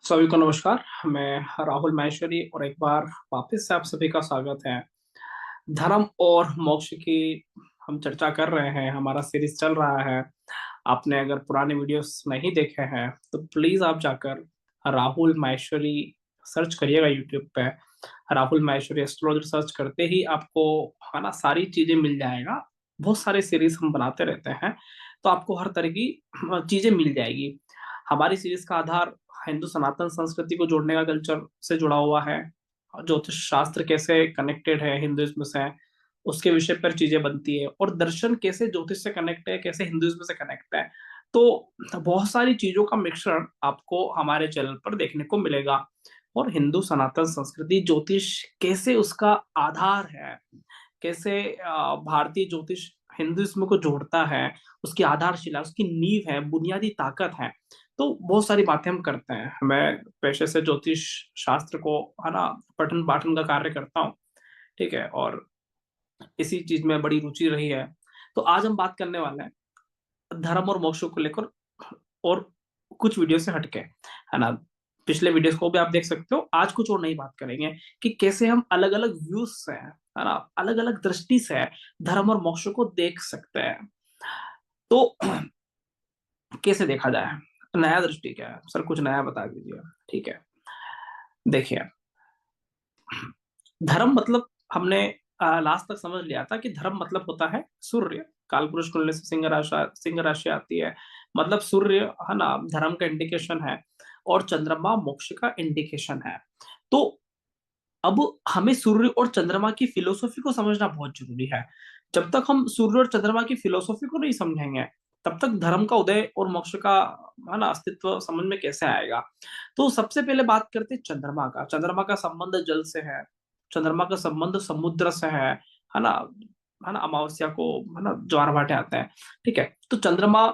सभी को नमस्कार। मैं राहुल माहेश्वरी और एक बार वापस से आप सभी का स्वागत है। धर्म और मोक्ष की हम चर्चा कर रहे हैं, हमारा सीरीज चल रहा है। आपने अगर पुराने वीडियोस नहीं देखे हैं तो प्लीज आप जाकर राहुल माहेश्वरी सर्च करिएगा यूट्यूब पे। राहुल माहेश्वरी एस्ट्रोलॉजर सर्च करते ही आपको है ना सारी चीजें मिल जाएगा। बहुत सारे सीरीज हम बनाते रहते हैं, तो आपको हर तरह की चीजें मिल जाएगी। हमारी सीरीज का आधार हिंदू सनातन संस्कृति को जोड़ने का कल्चर से जुड़ा हुआ है। ज्योतिष शास्त्र कैसे कनेक्टेड है हिंदुइज्म से, उसके विषय पर चीजें बनती है। और दर्शन कैसे ज्योतिष से कनेक्ट है, कैसे हिंदुइज्म से कनेक्ट है। तो बहुत सारी चीजों का मिश्रण आपको हमारे चैनल पर देखने को मिलेगा। और हिंदू सनातन संस्कृति ज्योतिष कैसे उसका आधार है, कैसे भारतीय ज्योतिष हिंदुइज्म को जोड़ता है, उसकी आधारशिला, उसकी नींव है, बुनियादी ताकत है। तो बहुत सारी बातें हम करते हैं। मैं पेशे से ज्योतिष शास्त्र को है ना पठन पाठन का कार्य करता हूँ। ठीक है, और इसी चीज में बड़ी रुचि रही है। तो आज हम बात करने वाले हैं धर्म और मोक्ष को लेकर, और कुछ वीडियो से हटके, है ना। पिछले वीडियोस को भी आप देख सकते हो। आज कुछ और नई बात करेंगे कि कैसे हम अलग अलग व्यूज से, है ना, अलग अलग दृष्टि से धर्म और मोक्ष को देख सकते हैं। तो कैसे देखा जाए, नया दृष्टि क्या है सर, कुछ नया बता दीजिए। ठीक है, देखिए, धर्म मतलब हमने लास्ट तक समझ लिया था कि धर्म मतलब होता है सूर्य। कालपुरुष कुंडली से सिंह राशि आती है, मतलब सूर्य, है ना, धर्म का इंडिकेशन है। और चंद्रमा मोक्ष का इंडिकेशन है। तो अब हमें सूर्य और चंद्रमा की फिलोसॉफी को समझना बहुत जरूरी है। जब तक हम सूर्य और चंद्रमा की फिलोसॉफी को नहीं समझेंगे, तब तक धर्म का उदय और मोक्ष का, है ना, अस्तित्व समझ में कैसे आएगा। तो सबसे पहले बात करते हैं चंद्रमा का। चंद्रमा का संबंध जल से है, चंद्रमा का संबंध समुद्र से है ना। है ना, अमावस्या को, है ना, ज्वार भाटे आते हैं। ठीक है, तो चंद्रमा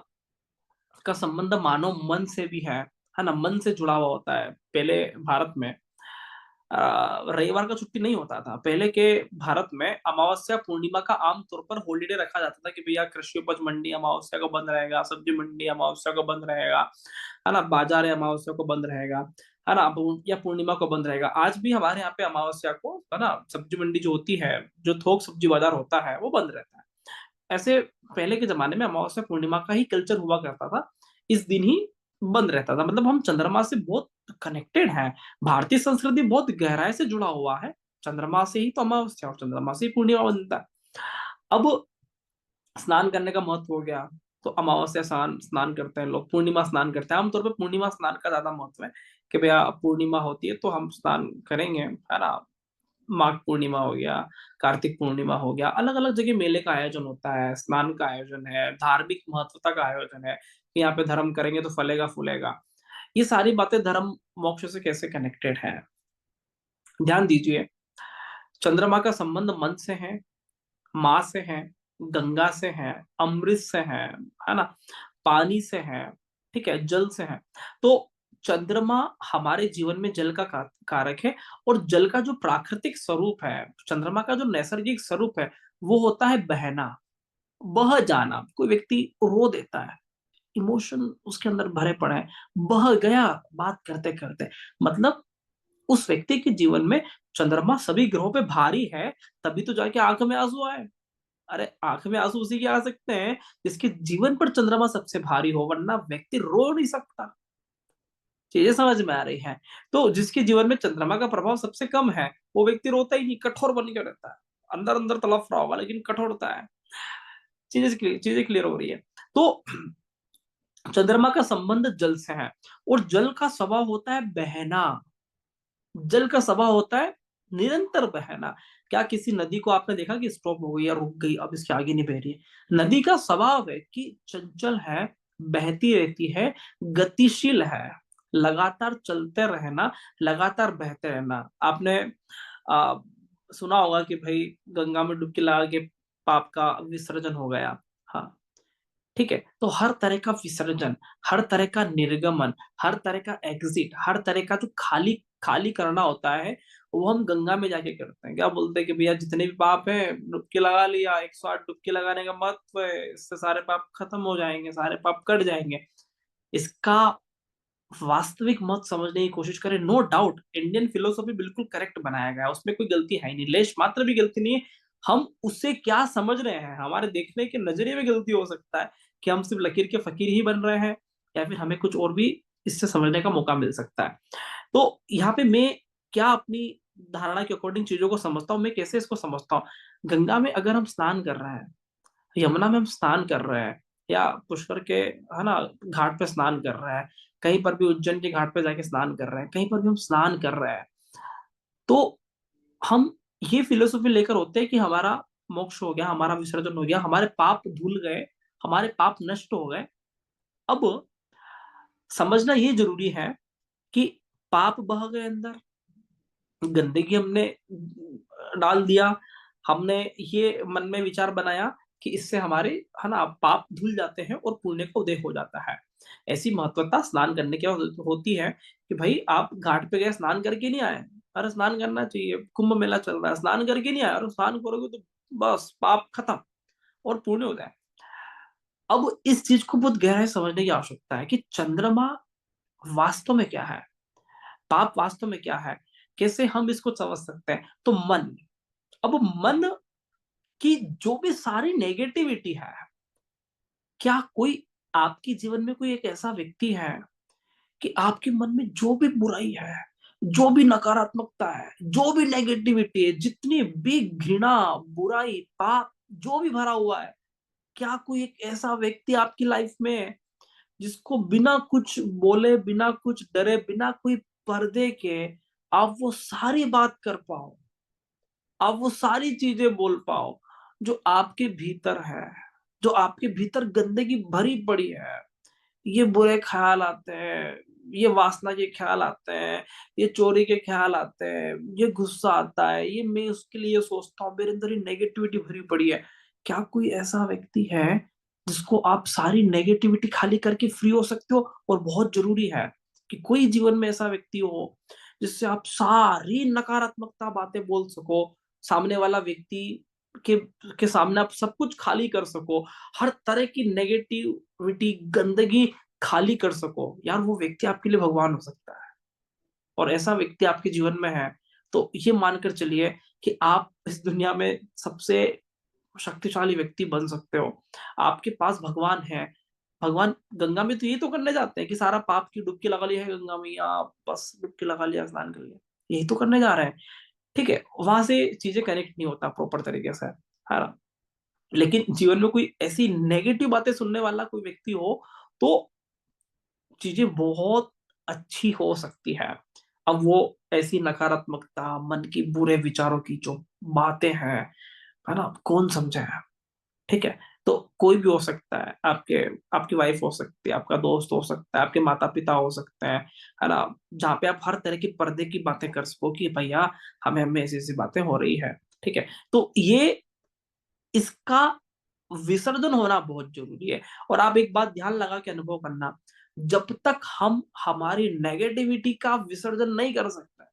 का संबंध मानव मन से भी है ना, मन से जुड़ा हुआ होता है। पहले भारत में रविवार का छुट्टी नहीं होता था। पहले के भारत में अमावस्या पूर्णिमा का आमतौर पर हॉलीडे रखा जाता था कि भैया कृषि उपज मंडी अमावस्या को बंद रहेगा, सब्जी मंडी अमावस्या को बंद रहेगा, है ना, बाजार अमावस्या को बंद रहेगा, है ना, या पूर्णिमा को बंद रहेगा। आज भी हमारे यहाँ पे अमावस्या को, है ना, सब्जी मंडी जो होती है, जो थोक सब्जी बाजार होता है, वो बंद रहता है। ऐसे पहले के जमाने में अमावस्या पूर्णिमा का ही कल्चर हुआ करता था। इस दिन ही बंद रहता था। मतलब हम चंद्रमा से बहुत कनेक्टेड हैं। भारतीय संस्कृति बहुत गहराई से जुड़ा हुआ है। चंद्रमा से ही तो अमावस्या और चंद्रमा से ही पूर्णिमा बनता है। अब स्नान करने का महत्व हो गया। तो अमावस्या स्नान स्नान करते हैं लोग, पूर्णिमा स्नान करते हैं। आमतौर पर पूर्णिमा स्नान का ज्यादा महत्व है कि भैया पूर्णिमा होती है तो हम स्नान करेंगे, है ना। माघ पूर्णिमा हो गया, कार्तिक पूर्णिमा हो गया, अलग अलग जगह मेले का आयोजन होता है, स्नान का आयोजन है, धार्मिक महत्वता का आयोजन है कि यहाँ पे धर्म करेंगे तो फलेगा फूलेगा। ये सारी बातें धर्म मोक्ष से कैसे कनेक्टेड है, ध्यान दीजिए। चंद्रमा का संबंध मन से है, माँ से है, गंगा से है, अमृत से है ना, पानी से है, ठीक है, जल से है। तो चंद्रमा हमारे जीवन में जल का कारक है। और जल का जो प्राकृतिक स्वरूप है, चंद्रमा का जो नैसर्गिक स्वरूप है, वो होता है बहना, बह जाना। कोई व्यक्ति रो देता है, इमोशन उसके अंदर भरे पड़े हैं, बह गया बात करते करते, मतलब उस व्यक्ति के जीवन में चंद्रमा सभी ग्रहों पे भारी है। तभी तो जाके आंख में आंसू आए। अरे आंख में आंसू उसी के आ सकते हैं जिसके जीवन पर चंद्रमा सबसे भारी हो, वरना व्यक्ति रो नहीं सकता। चीजें समझ में आ रही हैं। तो जिसके जीवन में चंद्रमा का प्रभाव सबसे कम है, वो व्यक्ति रोता ही नहीं, कठोर बन के रहता है। अंदर अंदर तड़प रहा होगा लेकिन कठोरता है। चीजें क्लियर हो रही है। तो चंद्रमा का संबंध जल से है। और जल का स्वभाव होता है बहना। जल का स्वभाव होता है निरंतर बहना। क्या किसी नदी को आपने देखा कि स्टॉप हो गई या रुक गई, अब इसके आगे नहीं बह रही है? नदी का स्वभाव है कि चंचल है, बहती रहती है, गतिशील है, लगातार चलते रहना, लगातार बहते रहना। आपने आ, सुना होगा कि भाई गंगा में डुबकी लगा के पाप का विसर्जन हो गया। हाँ, ठीक है। तो हर तरह का विसर्जन, हर तरह का निर्गमन, हर तरह का एग्जिट, हर तरह का जो खाली खाली करना होता है, वो हम गंगा में जाके करते हैं। क्या बोलते हैं कि भैया जितने भी पाप है डुबकी लगा लिया, 108 डुबकी लगाने का महत्व है, इससे सारे पाप खत्म हो जाएंगे, सारे पाप कट जाएंगे। इसका वास्तविक मत समझने की कोशिश करें। नो डाउट इंडियन फिलोसॉफी बिल्कुल करेक्ट बनाया गया है, उसमें कोई गलती है ही नहीं, लेश मात्र भी गलती नहीं है। हम उससे क्या समझ रहे हैं, हमारे देखने के नजरिए में गलती हो सकता है कि हम सिर्फ लकीर के फकीर ही बन रहे हैं, या फिर हमें कुछ और भी इससे समझने का मौका मिल सकता है। तो यहाँ पे मैं क्या अपनी धारणा के अकॉर्डिंग चीजों को समझता हूँ, मैं कैसे इसको समझता हूँ। गंगा में अगर हम स्नान कर रहे हैं, यमुना में हम स्नान कर रहे हैं, या पुष्कर के है ना घाट पे स्नान कर रहे हैं, कहीं पर भी उज्जैन के घाट पे जाके स्नान कर रहे हैं, कहीं पर भी हम स्नान कर रहे हैं, तो हम ये फिलोसॉफी लेकर होते हैं कि हमारा मोक्ष हो गया, हमारा विसर्जन हो गया, हमारे पाप धुल गए, हमारे पाप नष्ट हो गए। अब समझना ये जरूरी है कि पाप बह गए अंदर, गंदगी हमने डाल दिया, हमने ये मन में विचार बनाया कि इससे हमारे है ना पाप धुल जाते हैं और पुण्य का उदय हो जाता है। ऐसी महत्वता स्नान करने की होती है कि भाई आप घाट पे गए, स्नान करके नहीं आए, अरे स्नान करना चाहिए, कुंभ मेला चल रहा है, स्नान करके नहीं आए, और स्नान करोगे तो बस पाप खत्म और पुण्य हो जाए। अब इस चीज को बहुत गहराई से समझने की आवश्यकता है कि चंद्रमा वास्तव में क्या है, पाप वास्तव में क्या है, कैसे हम इसको समझ सकते हैं। तो मन, अब मन की जो भी सारी नेगेटिविटी है, क्या कोई आपके जीवन में कोई एक ऐसा व्यक्ति है कि आपके मन में जो भी बुराई है, जो भी नकारात्मकता है, जो भी नेगेटिविटी है, जितनी भी घृणा, बुराई, पाप जो भी भरा हुआ है, क्या कोई एक ऐसा व्यक्ति आपकी लाइफ में है जिसको बिना कुछ बोले, बिना कुछ डरे, बिना कोई पर्दे के आप वो सारी बात कर पाओ, आप वो सारी चीजें बोल पाओ जो आपके भीतर है, जो आपके भीतर गंदगी भरी पड़ी है। ये बुरे ख्याल आते हैं, ये वासना के ख्याल आते हैं, ये चोरी के ख्याल आते हैं, ये गुस्सा आता है, ये मैं उसके लिए सोचता हूँ, मेरे अंदर ये नेगेटिविटी भरी पड़ी है। क्या कोई ऐसा व्यक्ति है जिसको आप सारी नेगेटिविटी खाली करके फ्री हो सकते हो? और बहुत जरूरी है कि कोई जीवन में ऐसा व्यक्ति हो जिससे आप सारी नकारात्मकता बातें बोल सको, सामने वाला व्यक्ति के के सामने आप सब कुछ खाली कर सको, हर तरह की नेगेटिविटी, गंदगी खाली कर सको। यार वो व्यक्ति आपके लिए भगवान हो सकता है, और ऐसा व्यक्ति आपके जीवन में है तो ये मानकर चलिए कि आप इस दुनिया में सबसे शक्तिशाली व्यक्ति बन सकते हो। आपके पास भगवान है। भगवान गंगा में तो यही तो करने जाते हैं कि सारा पाप की डुबकी लगा ली है गंगा मैया, बस डुबकी लगा लिया, स्नान कर लिया, यही तो करने जा रहे हैं। ठीक है, वहां से चीजें कनेक्ट नहीं होता प्रॉपर तरीके से, है ना। लेकिन जीवन में कोई ऐसी नेगेटिव बातें सुनने वाला कोई व्यक्ति हो तो चीजें बहुत अच्छी हो सकती है। अब वो ऐसी नकारात्मकता, मन की बुरे विचारों की जो बातें हैं, है ना, कौन समझे है। ठीक है, तो कोई भी हो सकता है, आपके आपकी वाइफ हो सकती है, आपका दोस्त हो सकता है, आपके माता पिता हो सकते हैं, है ना, जहाँ पे आप हर तरह की पर्दे की बातें कर सको कि भैया हमें हमें ऐसी ऐसी बातें हो रही है। ठीक है, तो ये इसका विसर्जन होना बहुत जरूरी है। और आप एक बात ध्यान लगा के अनुभव करना, जब तक हम हमारी नेगेटिविटी का विसर्जन नहीं कर सकते,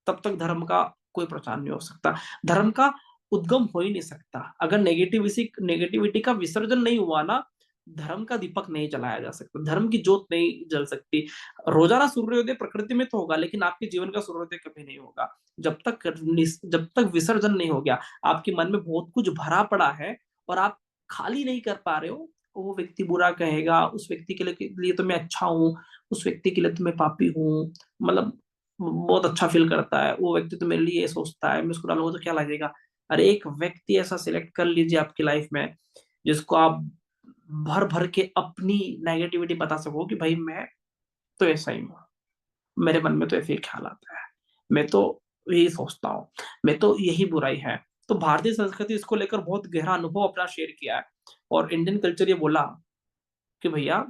तब तक धर्म का कोई प्रचार नहीं हो सकता, धर्म का उद्गम हो ही नहीं सकता। अगर नेगेटिविटी नेगेटिविटी का विसर्जन नहीं हुआ ना, धर्म का दीपक नहीं जलाया जा सकता, धर्म की ज्योत नहीं जल सकती। रोजाना सूर्योदय प्रकृति में तो होगा, लेकिन आपके जीवन का सूर्योदय कभी नहीं होगा जब तक विसर्जन नहीं हो गया। आपके मन में बहुत कुछ भरा पड़ा है और आप खाली नहीं कर पा रहे हो, वो व्यक्ति बुरा कहेगा, उस व्यक्ति के लिए तो मैं अच्छा हूँ, उस व्यक्ति के लिए तो मैं पापी हूँ, मतलब बहुत अच्छा फील करता है वो व्यक्ति, तो मेरे लिए ये सोचता है, मैं उसको डालूंगा तो क्या लगेगा। अरे एक व्यक्ति ऐसा सिलेक्ट कर लीजिए आपकी लाइफ में जिसको आप भर भर के अपनी नेगेटिविटी बता सको कि भाई मैं तो ऐसा ही हूँ, मेरे मन में तो ऐसे ही ख्याल आता है, मैं तो यही सोचता हूँ, मैं तो यही बुराई है। तो भारतीय संस्कृति इसको लेकर बहुत गहरा अनुभव अपना शेयर किया है, और इंडियन कल्चर ये बोला कि भैया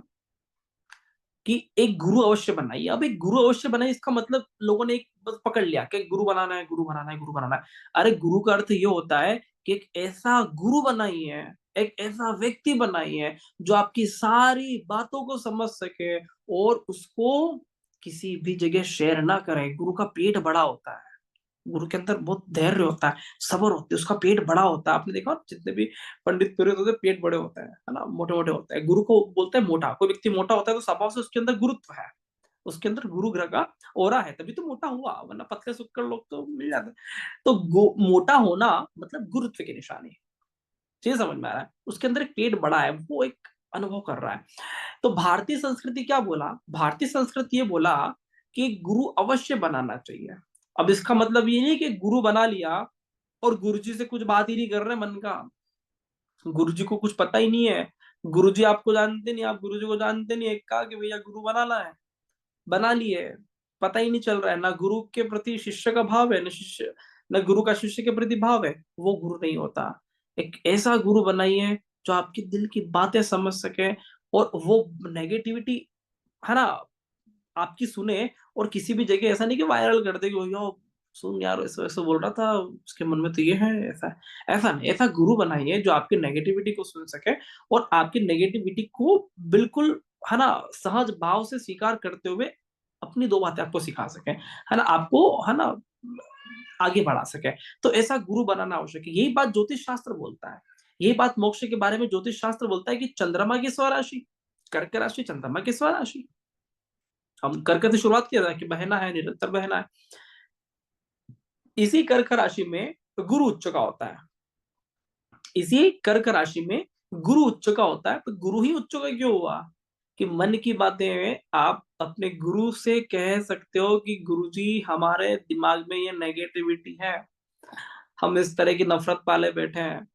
कि एक गुरु अवश्य बनाइए। अब एक गुरु अवश्य बनाइए इसका मतलब लोगों ने एक बस पकड़ लिया कि गुरु बनाना है, गुरु बनाना है, गुरु बनाना है। अरे गुरु का अर्थ ये होता है कि एक ऐसा गुरु बनाइए, एक ऐसा व्यक्ति बनाइए जो आपकी सारी बातों को समझ सके और उसको किसी भी जगह शेयर ना करे। गुरु का पेट बड़ा होता है, गुरु के अंदर बहुत धैर्य होता है, सब्र होती है, उसका पेट बड़ा होता है। आपने देखा जितने भी पंडित पुरोहित होते हैं पेट बड़े होते हैं, है ना, मोटे मोटे होते हैं। गुरु को बोलते हैं मोटा, कोई व्यक्ति मोटा होता है तो स्वभाव से उसके अंदर गुरुत्व है। उसके अंदर गुरु ग्रह का ऑरा है, तभी तो मोटा हुआ, वरना पतले सुक्कड़ लोग तो मिल जाते। तो मोटा होना मतलब गुरुत्व की निशानी है। ये समझ में आ रहा है, उसके अंदर एक पेट बड़ा है, वो एक अनुभव कर रहा है। तो भारतीय संस्कृति क्या बोला, भारतीय संस्कृति ये बोला कि गुरु अवश्य बनाना चाहिए। अब इसका मतलब ये नहीं कि गुरु बना लिया और गुरु जी से कुछ बात ही नहीं कर रहे मन का, गुरु जी को कुछ पता ही नहीं है, गुरु जी आपको जानते नहीं, आप गुरु जी को जानते नहीं, एक कहा कि भैया गुरु बनाना है, बना लिए, पता ही नहीं चल रहा है, ना गुरु के प्रति शिष्य का भाव है, न गुरु का शिष्य के प्रति भाव है, वो गुरु नहीं होता। एक ऐसा गुरु बनाइए जो आपके दिल की बातें समझ सके, और वो नेगेटिविटी, है ना, आपकी सुने, और किसी भी जगह ऐसा नहीं कि वायरल कर दे कि भैया सुन यार, ऐसा ऐसा बोल रहा था, उसके मन में तो ये है, ऐसा है। ऐसा नहीं, ऐसा गुरु बनाइए जो आपकी नेगेटिविटी को सुन सके, और आपकी नेगेटिविटी को बिल्कुल, है ना, सहज भाव से स्वीकार करते हुए अपनी दो बातें आपको सिखा सके, है ना, आपको, है ना, आगे बढ़ा सके। तो ऐसा गुरु बनाना आवश्यक है। यही बात ज्योतिष शास्त्र बोलता है, यही बात मोक्ष के बारे में ज्योतिष शास्त्र बोलता है कि चंद्रमा की स्वराशि, कर्क राशि चंद्रमा की स्वराशि। हम कर्क से शुरुआत किया था कि बहना है, निरंतर बहना है। इसी कर्क राशि में गुरु उच्च का होता है, इसी कर्क राशि में गुरु उच्च का होता है। तो गुरु ही उच्च का क्यों हुआ, कि मन की बातें आप अपने गुरु से कह सकते हो कि गुरु जी हमारे दिमाग में ये नेगेटिविटी है, हम इस तरह की नफरत पाले बैठे हैं,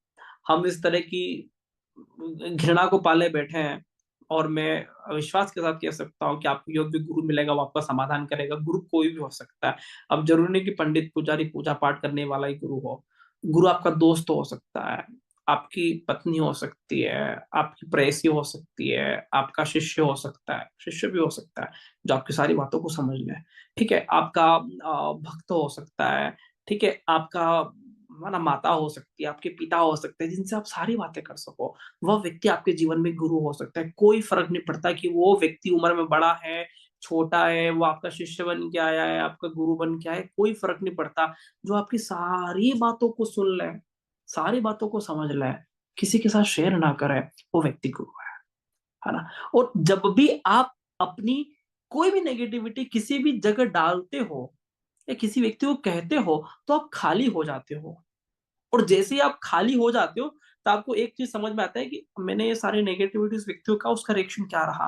हम इस तरह की घृणा को पाले बैठे हैं, और मैं विश्वास के साथ कह सकता हूँ कि आपको योग्य गुरु मिलेगा, वो आपका समाधान करेगा। गुरु कोई भी हो सकता है, अब जरूरी नहीं कि पंडित पुजारी पूजा पाठ करने वाला ही गुरु हो। गुरु आपका दोस्त हो सकता है, आपकी पत्नी हो सकती है, आपकी प्रेयसी हो सकती है, आपका शिष्य हो सकता है, शिष्य भी हो सकता है जो आपकी सारी बातों को समझ ले, ठीक है, आपका भक्त हो सकता है, ठीक है, आपका, है ना, माता हो सकती है, आपके पिता हो सकते हैं, जिनसे आप सारी बातें कर सको। वह व्यक्ति आपके जीवन में गुरु हो सकता है। कोई फर्क नहीं पड़ता कि वो व्यक्ति उम्र में बड़ा है, छोटा है, वो आपका शिष्य बन के आया है, आपका गुरु बन के आया है, कोई फर्क नहीं पड़ता। जो आपकी सारी बातों को सुन ले, सारी बातों को समझ ले, किसी के साथ शेयर ना करे, वो व्यक्ति गुरु है ना। और जब भी आप अपनी कोई भी नेगेटिविटी किसी भी जगह डालते हो या किसी व्यक्ति को कहते हो, तो आप खाली हो जाते हो। और जैसे ही आप खाली हो जाते हो, तो आपको एक चीज समझ में आता है कि मैंने ये सारे नेगेटिविटी उस व्यक्तियों का, उसका रिएक्शन क्या रहा।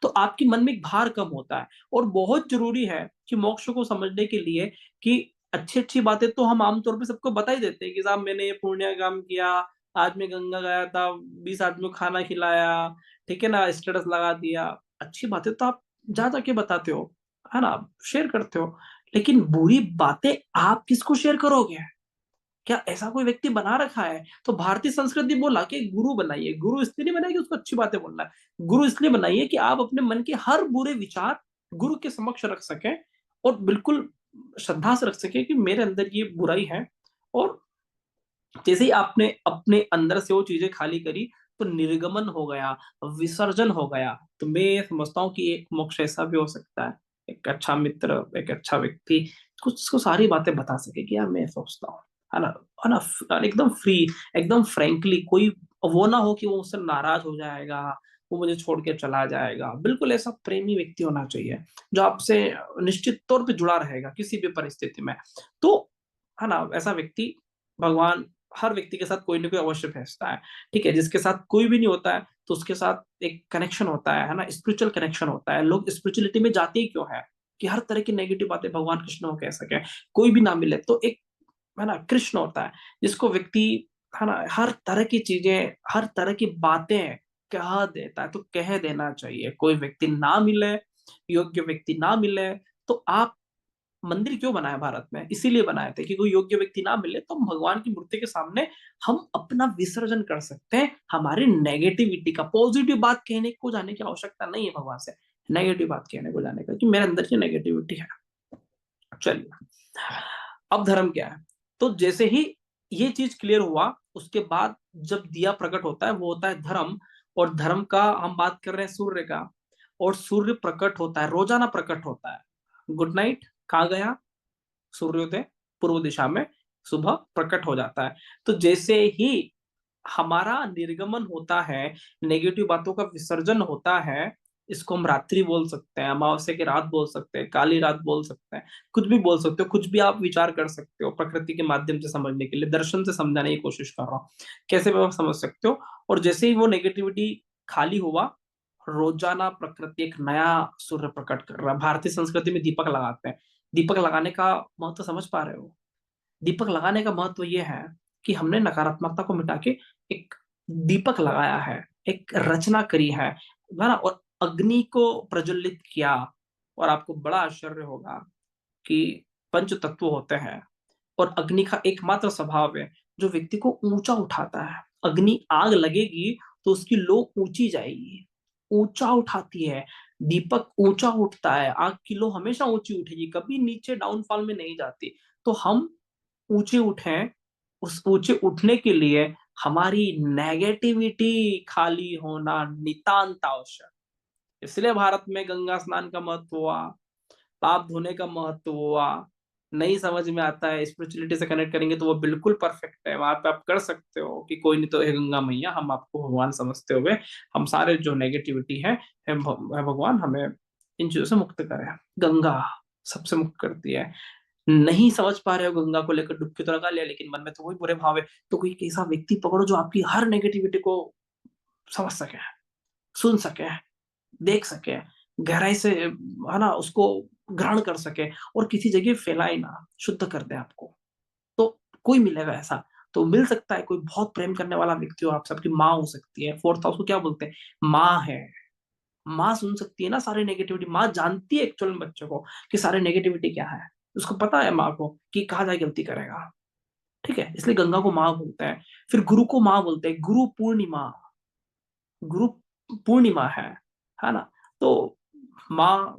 तो आपके मन में एक भार कम होता है। और बहुत जरूरी है कि मोक्ष को समझने के लिए, कि अच्छी अच्छी बातें तो हम आमतौर पे सबको बता ही देते हैं कि साहब मैंने ये पुण्य काम किया, आज मैं गंगा गया था, 20 आदमी को खाना खिलाया, ठीक है ना, स्टेटस लगा दिया। अच्छी बातें तो आप जा जाके बताते हो, है ना, शेयर करते हो। लेकिन बुरी बातें आप किसको शेयर करोगे, क्या ऐसा कोई व्यक्ति बना रखा है? तो भारतीय संस्कृति बोला कि गुरु बनाइए। गुरु इसलिए नहीं बनाइए कि उसको अच्छी बातें बोलना है, गुरु इसलिए बनाइए कि आप अपने मन के हर बुरे विचार गुरु के समक्ष रख सकें, और बिल्कुल श्रद्धा से रख सके कि मेरे अंदर ये बुराई है। और जैसे ही आपने अपने अंदर से वो चीजें खाली करी, तो निर्गमन हो गया, विसर्जन हो गया। तो मैं समझता हूँ कि एक मोक्ष ऐसा भी हो सकता है, एक अच्छा मित्र, एक अच्छा व्यक्ति कुछ उसको सारी बातें बता सके कि यार मैं सोचता हूँ, है ना, है ना, एकदम फ्री, एकदम फ्रैंकली। कोई वो ना हो कि वो मुझसे नाराज हो जाएगा, वो मुझे छोड़ के चला जाएगा। बिल्कुल ऐसा प्रेमी व्यक्ति होना चाहिए जो आपसे निश्चित तौर पे जुड़ा रहेगा किसी भी परिस्थिति में। तो, है ना, ऐसा व्यक्ति, भगवान हर व्यक्ति के साथ कोई ना कोई अवश्य भेजता है, ठीक है। जिसके साथ कोई भी नहीं होता है, तो उसके साथ एक कनेक्शन होता है ना, स्पिरिचुअल कनेक्शन होता है। लोग स्पिरिचुअलिटी में जाते ही क्यों है, कि हर तरह की नेगेटिव बातें भगवान कृष्ण को कह सके। कोई भी ना मिले तो एक, है ना, कृष्ण होता है जिसको व्यक्ति, है ना, हर तरह की चीजें, हर तरह की बातें कह देता है। तो कह देना चाहिए। कोई व्यक्ति ना मिले, योग्य व्यक्ति ना मिले, तो आप मंदिर क्यों बनाया भारत में, इसीलिए बनाए थे कि कोई योग्य व्यक्ति ना मिले तो हम भगवान की मूर्ति के सामने हम अपना विसर्जन कर सकते हैं। हमारी नेगेटिविटी का, पॉजिटिव बात कहने को जाने की आवश्यकता नहीं है भगवान से, नेगेटिव बात कहने को जाने का, कि मेरे अंदर की नेगेटिविटी है। चलिए, अब धर्म क्या है। तो जैसे ही ये चीज क्लियर हुआ, उसके बाद जब दिया प्रकट होता है, वो होता है धर्म। और धर्म का हम बात कर रहे हैं सूर्य का, और सूर्य प्रकट होता है, रोजाना प्रकट होता है। गुड नाइट कहाँ गया, सूर्योदय पूर्व दिशा में सुबह प्रकट हो जाता है। तो जैसे ही हमारा निर्गमन होता है, नेगेटिव बातों का विसर्जन होता है, इसको हम रात्रि बोल सकते हैं, अमावस्या की रात बोल सकते हैं, काली रात बोल सकते हैं, कुछ भी बोल सकते हो, कुछ भी आप विचार कर सकते हो प्रकृति के माध्यम से समझने के लिए, दर्शन से समझाने की कोशिश कर रहा हूँ, कैसे भी आप समझ सकते हो। और जैसे ही वो नेगेटिविटी खाली हुआ, रोजाना प्रकृति एक नया सूर्य प्रकट कर रहा है। भारतीय संस्कृति में दीपक लगाते हैं। दीपक लगाने का महत्व समझ पा रहे हो? दीपक लगाने का महत्व ये है कि हमने नकारात्मकता को मिटा के एक दीपक लगाया है, एक रचना करी है ना, और अग्नि को प्रज्वलित किया। और आपको बड़ा आश्चर्य होगा कि पंच तत्व होते हैं, और अग्नि का एकमात्र स्वभाव है जो व्यक्ति को ऊंचा उठाता है। अग्नि आग लगेगी तो उसकी लो ऊंची जाएगी, ऊंचा उठाती है। दीपक ऊंचा उठता है, आग की लो हमेशा ऊंची उठेगी, कभी नीचे डाउनफॉल में नहीं जाती। तो हम ऊंचे उठें, उस ऊंचे उठने के लिए हमारी नेगेटिविटी खाली होना नितांत आवश्यक। इसलिए भारत में गंगा स्नान का महत्व हुआ, पाप धोने का महत्व हुआ। नहीं समझ में आता है, स्पिरिचुअलिटी से कनेक्ट करेंगे तो वो बिल्कुल परफेक्ट है, वहां पे आप कर सकते हो कि कोई नहीं तो हे गंगा मैया, हम आपको भगवान समझते हुए हम सारे जो नेगेटिविटी है भगवान हमें इन चीजों से मुक्त करें। गंगा सबसे मुक्त करती है। नहीं समझ पा रहे हो गंगा को लेकर, डुबकी तो लगा लिया लेकिन मन में तो वही बुरे भाव है, तो कोई एक ऐसा व्यक्ति पकड़ो जो आपकी हर नेगेटिविटी को समझ सके, सुन सके, देख सके, गहराई से है ना उसको ग्रहण कर सके, और किसी जगह फैलाए ना, शुद्ध कर दे आपको। तो कोई मिलेगा ऐसा, तो मिल सकता है कोई बहुत प्रेम करने वाला व्यक्ति हो, आप सबकी माँ हो सकती है, फोर्थ हाउस को क्या बोलते हैं, माँ है। माँ सुन सकती है ना सारी नेगेटिविटी, माँ जानती है एक्चुअल में बच्चे को कि सारे नेगेटिविटी क्या है, उसको पता है माँ को कि कहाँ जाके गलती करेगा। ठीक है, इसलिए गंगा को माँ बोलते हैं। फिर गुरु को माँ बोलते हैं, गुरु पूर्णिमा, गुरु पूर्णिमा है ना। तो माँ,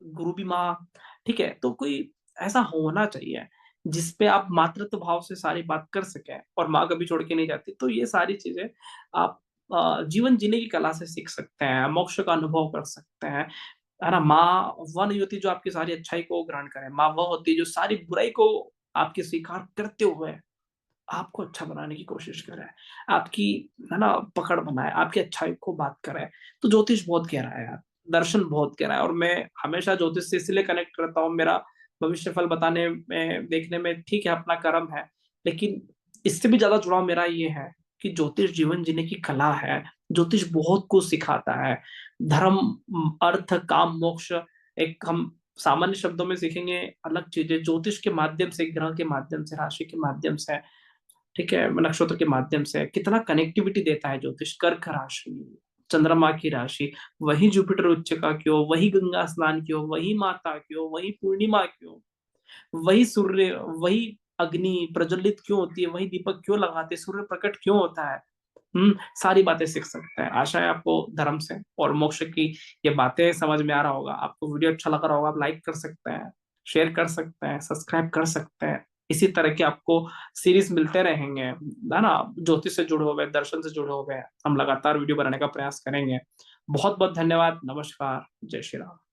गुरु भी माँ। ठीक है, तो कोई ऐसा होना चाहिए जिसपे आप मातृत्व भाव से सारी बात कर सके, और माँ कभी छोड़ के नहीं जाती। तो ये सारी चीजें आप जीवन जीने की कला से सीख सकते हैं, मोक्ष का अनुभव कर सकते हैं, है ना। माँ वह नहीं होती जो आपकी सारी अच्छाई को ग्रहण करे, माँ वह होती है जो सारी बुराई को आपके स्वीकार करते हुए आपको अच्छा बनाने की कोशिश करे, आपकी है ना पकड़ बनाए, आपकी अच्छाई को बात करे। तो ज्योतिष बहुत गहरा है यार, दर्शन बहुत गहरा है, और मैं हमेशा ज्योतिष से इसलिए कनेक्ट करता हूँ। मेरा भविष्य फल बताने में, देखने में ठीक है अपना कर्म है, लेकिन इससे भी ज्यादा जुड़ाव मेरा ये है कि ज्योतिष जीवन जीने की कला है। ज्योतिष बहुत कुछ सिखाता है, धर्म, अर्थ, काम, मोक्ष। एक हम सामान्य शब्दों में सीखेंगे अलग चीजें, ज्योतिष के माध्यम से, ग्रह के माध्यम से, राशि के माध्यम से, ठीक है, नक्षत्र के माध्यम से कितना कनेक्टिविटी देता है ज्योतिष। कर्क राशि, चंद्रमा की राशि, वही जुपिटर उच्च का क्यों, वही गंगा स्नान क्यों, वही माता क्यों, वही पूर्णिमा क्यों, वही सूर्य, वही अग्नि प्रज्वलित क्यों होती है, वही दीपक क्यों लगाते, सूर्य प्रकट क्यों होता है। सारी बातें सीख सकते हैं। आशा है आपको धर्म से और मोक्ष की ये बातें समझ में आ रहा होगा। आपको वीडियो अच्छा लग रहा होगा, आप लाइक कर सकते हैं, शेयर कर सकते हैं, सब्सक्राइब कर सकते हैं। इसी तरह के आपको सीरीज मिलते रहेंगे, है ना। ज्योतिष से जुड़े हुए, दर्शन से जुड़े हुए हम लगातार वीडियो बनाने का प्रयास करेंगे। बहुत बहुत धन्यवाद। नमस्कार। जय श्री राम।